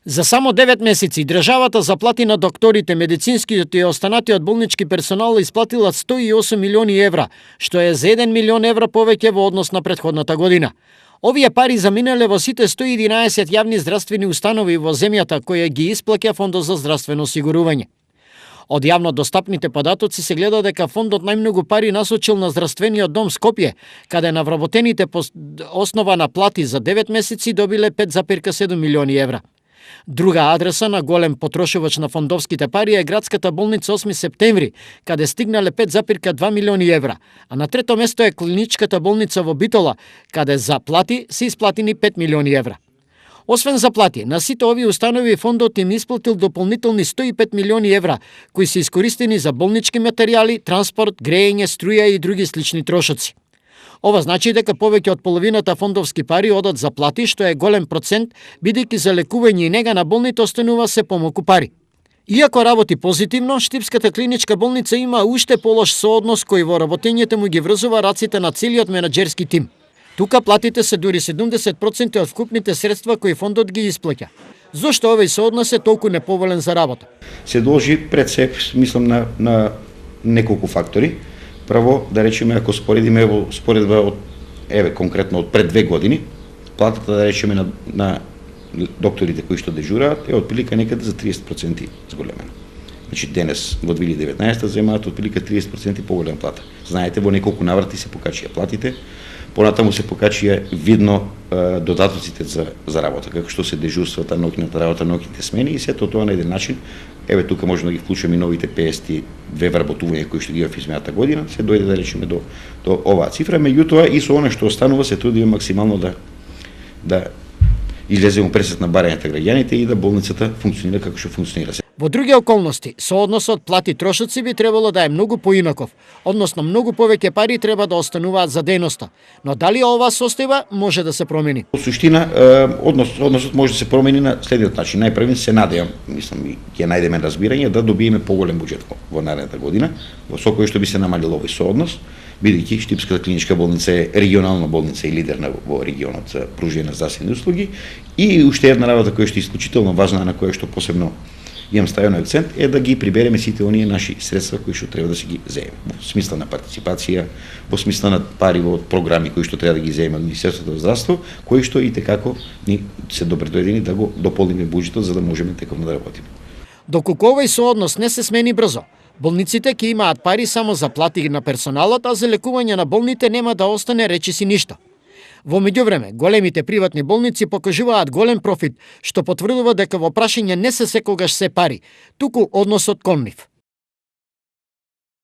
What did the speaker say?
За само 9 месеци државата заплати на докторите, медицинскиот и останатиот болнички персонал исплатила 108 милиони евра, што е за 1 милион евра повеќе во однос на претходната година. Овие пари заминале во сите 111 јавни здравствени установи во земјата кои ги исплаќа Фондот за здравствено осигурување. Од јавно достапните податоци се гледа дека фондот најмногу пари насочил на здравствениот дом Скопје, каде на вработените по основа на плати за 9 месеци добиле 5,7 милиони евра. Друга адреса на голем потрошувач на фондовските пари е градската болница 8 септември, каде стигнале 5,2 милиони евра, а на трето место е клиничката болница во Битола, каде за плати се исплатени 5 милиони евра. Освен заплати, на сите овие установи фондот им исплатил дополнителни 105 милиони евра, кои се искористени за болнички материјали, транспорт, грејење, струја и други слични трошоци. Ова значи дека повеќе од половината фондовски пари одат за плати, што е голем процент, бидејќи за лекување и нега на болните останува се помалку пари. Иако работи позитивно, Штипската клиничка болница има уште полош сооднос кој во работењето му ги врзува раците на целиот менаџерски тим. Тука платите се дури 70% од вкупните средства кои фондот ги исплаќа. Зошто овој сооднос е толку неповолен за работа? Се должи пред се, мислам, на неколку фактори. Прво, да речеме, ако споредиме во споредба од, конкретно од пред 2 години, платата, да речеме, на докторите кои што дежураат е отприлика некаде за 30% зголемена. Значи, денес, во 2019 земаат отприлика 30% поголема плата. Знаете, во неколку наврати се покачија платите, понатаму се покачија видно додатоците за работа, како што се дежурствата, ноќната работа, ноќните смени и сето тоа на еден начин. Тука можеме да ги вклучиме и новите 52 вработувања кои што ги имав измината година, се дојде, да речеме, до оваа цифра. Меѓутоа и со она што останува се трудиме максимално да излеземе пресет на барањата граѓаните и да болницата функционира како што функционира. Во други околности, соодносот плати-трошоци би требало да е многу поинаков, односно многу повеќе пари треба да остануваат за дејноста. Но дали ова состојба може да се промени? Во суштина, односот може да се промени на следниот начин. Најпрвен се надевам, мислам, и ќе најдеме разбирање да добиеме поголем буџет во наредната година, со кој што би се намалил овој сооднос, бидејќи Штипската клиничка болница е регионална болница и лидер во регионот за пружување на здравствени услуги, и уште една работа која што е исклучително важна, на која што посебно имам ставено акцент, е да ги прибереме сите оние наши средства кои што треба да се ги земе. Во смисла на партиципација, во смисла на пари во програми кои што треба да ги земе од Министерството за здравство, кои што и текако ни се добредојдени да го дополниме буџетот за да можеме тековно да работиме. Доколку овој сооднос не се смени брзо, болниците ќе имаат пари само за плати на персоналот, а за лекување на болните нема да остане речиси ништо. Во меѓувреме, големите приватни болници покажуваат голем профит, што потврдува дека во прашање не се секогаш се пари, туку односот кон нив.